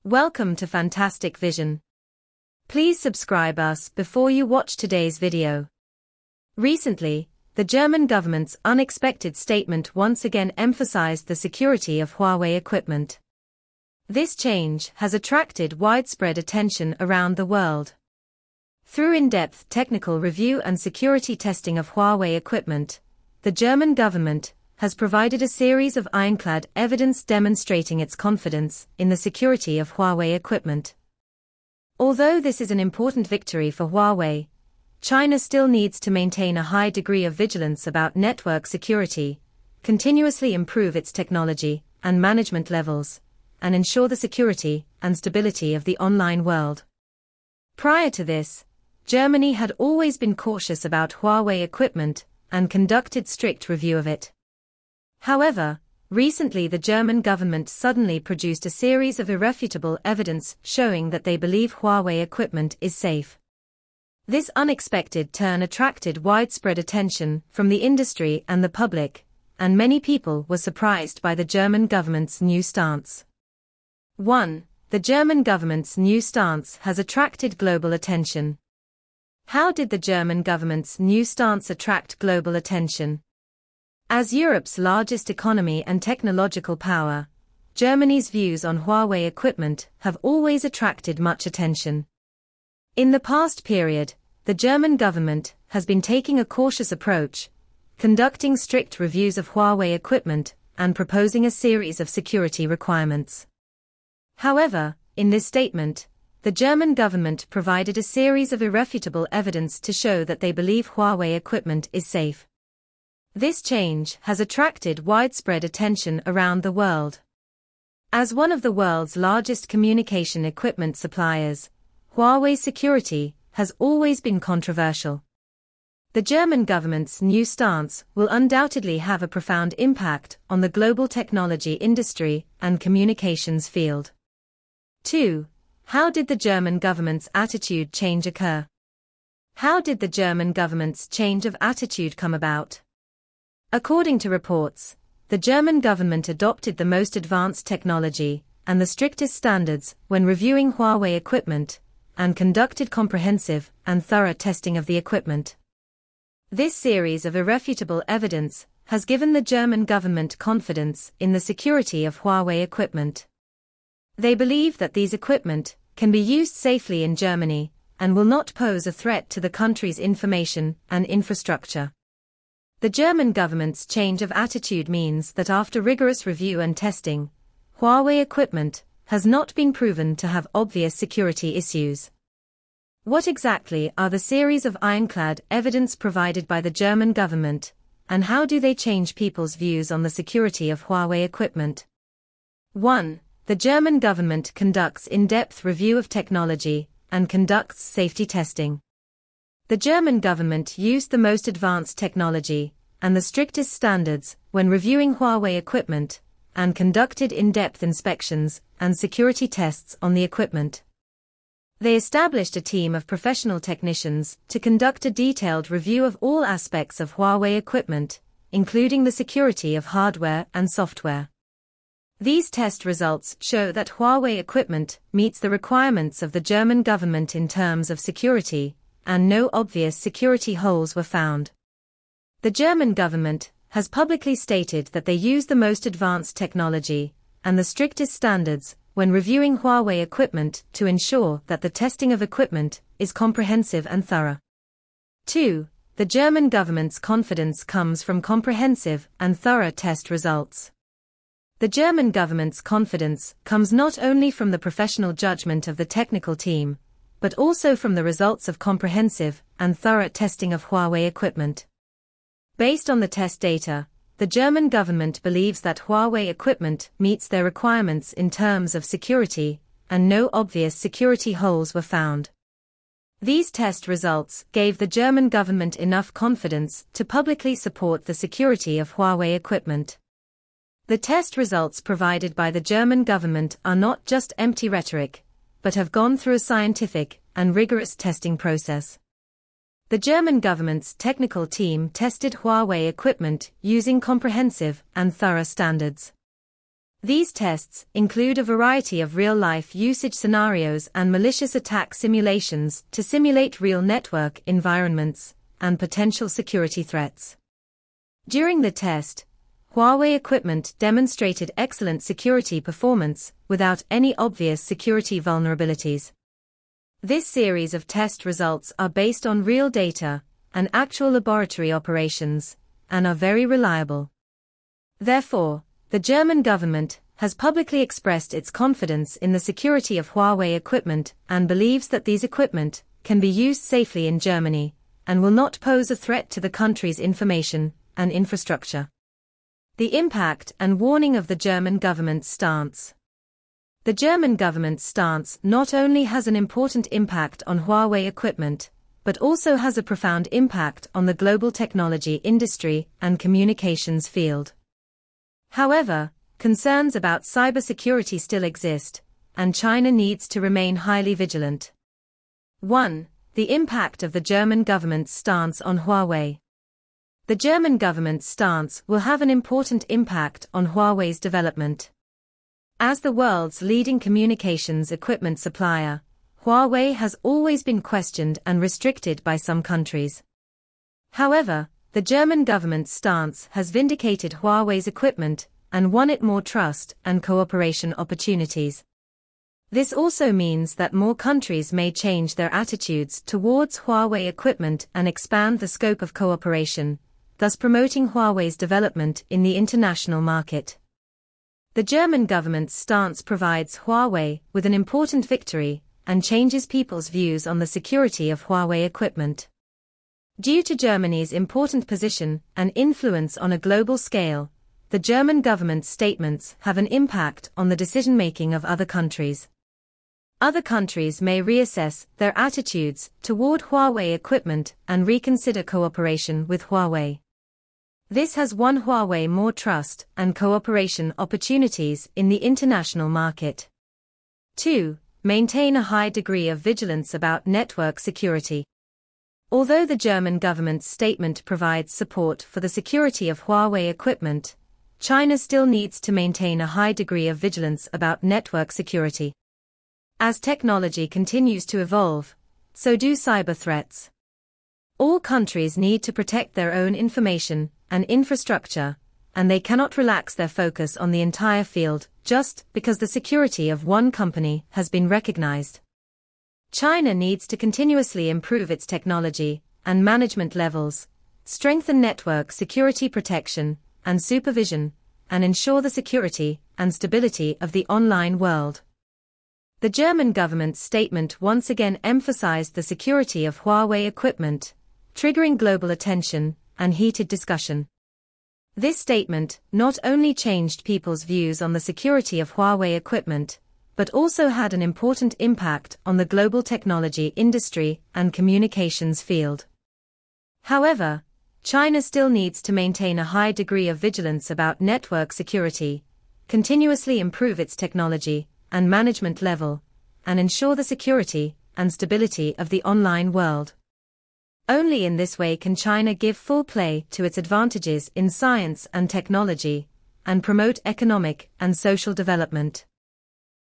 Welcome to Fantastic Vision. Please subscribe us before you watch today's video. Recently, the German government's unexpected statement once again emphasized the security of Huawei equipment. This change has attracted widespread attention around the world. Through in-depth technical review and security testing of Huawei equipment, the German government has provided a series of ironclad evidence demonstrating its confidence in the security of Huawei equipment. Although this is an important victory for Huawei, China still needs to maintain a high degree of vigilance about network security, continuously improve its technology and management levels, and ensure the security and stability of the online world. Prior to this, Germany had always been cautious about Huawei equipment and conducted strict review of it. However, recently the German government suddenly produced a series of irrefutable evidence showing that they believe Huawei equipment is safe. This unexpected turn attracted widespread attention from the industry and the public, and many people were surprised by the German government's new stance. 1. The German government's new stance has attracted global attention. How did the German government's new stance attract global attention? As Europe's largest economy and technological power, Germany's views on Huawei equipment have always attracted much attention. In the past period, the German government has been taking a cautious approach, conducting strict reviews of Huawei equipment and proposing a series of security requirements. However, in this statement, the German government provided a series of irrefutable evidence to show that they believe Huawei equipment is safe. This change has attracted widespread attention around the world. As one of the world's largest communication equipment suppliers, Huawei's security has always been controversial. The German government's new stance will undoubtedly have a profound impact on the global technology industry and communications field. 2. How did the German government's attitude change occur? How did the German government's change of attitude come about? According to reports, the German government adopted the most advanced technology and the strictest standards when reviewing Huawei equipment, and conducted comprehensive and thorough testing of the equipment. This series of irrefutable evidence has given the German government confidence in the security of Huawei equipment. They believe that these equipment can be used safely in Germany and will not pose a threat to the country's information and infrastructure. The German government's change of attitude means that after rigorous review and testing, Huawei equipment has not been proven to have obvious security issues. What exactly are the series of ironclad evidence provided by the German government, and how do they change people's views on the security of Huawei equipment? 1. The German government conducts in-depth review of technology and conducts safety testing. The German government used the most advanced technology and the strictest standards when reviewing Huawei equipment, and conducted in-depth inspections and security tests on the equipment. They established a team of professional technicians to conduct a detailed review of all aspects of Huawei equipment, including the security of hardware and software. These test results show that Huawei equipment meets the requirements of the German government in terms of security, and no obvious security holes were found. The German government has publicly stated that they use the most advanced technology and the strictest standards when reviewing Huawei equipment to ensure that the testing of equipment is comprehensive and thorough. 2. The German government's confidence comes from comprehensive and thorough test results. The German government's confidence comes not only from the professional judgment of the technical team, but also from the results of comprehensive and thorough testing of Huawei equipment. Based on the test data, the German government believes that Huawei equipment meets their requirements in terms of security, and no obvious security holes were found. These test results gave the German government enough confidence to publicly support the security of Huawei equipment. The test results provided by the German government are not just empty rhetoric, but have gone through a scientific and rigorous testing process. The German government's technical team tested Huawei equipment using comprehensive and thorough standards. These tests include a variety of real-life usage scenarios and malicious attack simulations to simulate real network environments and potential security threats. During the test, Huawei equipment demonstrated excellent security performance without any obvious security vulnerabilities. This series of test results are based on real data and actual laboratory operations and are very reliable. Therefore, the German government has publicly expressed its confidence in the security of Huawei equipment and believes that these equipment can be used safely in Germany and will not pose a threat to the country's information and infrastructure. The impact and warning of the German government's stance. The German government's stance not only has an important impact on Huawei equipment, but also has a profound impact on the global technology industry and communications field. However, concerns about cybersecurity still exist, and China needs to remain highly vigilant. 1. The impact of the German government's stance on Huawei. The German government's stance will have an important impact on Huawei's development. As the world's leading communications equipment supplier, Huawei has always been questioned and restricted by some countries. However, the German government's stance has vindicated Huawei's equipment and won it more trust and cooperation opportunities. This also means that more countries may change their attitudes towards Huawei equipment and expand the scope of cooperation, thus promoting Huawei's development in the international market. The German government's stance provides Huawei with an important victory and changes people's views on the security of Huawei equipment. Due to Germany's important position and influence on a global scale, the German government's statements have an impact on the decision-making of other countries. Other countries may reassess their attitudes toward Huawei equipment and reconsider cooperation with Huawei. This has won Huawei more trust and cooperation opportunities in the international market. 2. Maintain a high degree of vigilance about network security. Although the German government's statement provides support for the security of Huawei equipment, China still needs to maintain a high degree of vigilance about network security. As technology continues to evolve, so do cyber threats. All countries need to protect their own information and infrastructure, and they cannot relax their focus on the entire field just because the security of one company has been recognized. China needs to continuously improve its technology and management levels, strengthen network security protection and supervision, and ensure the security and stability of the online world. The German government's statement once again emphasized the security of Huawei equipment, triggering global attention and heated discussion. This statement not only changed people's views on the security of Huawei equipment, but also had an important impact on the global technology industry and communications field. However, China still needs to maintain a high degree of vigilance about network security, continuously improve its technology and management level, and ensure the security and stability of the online world. Only in this way can China give full play to its advantages in science and technology, and promote economic and social development.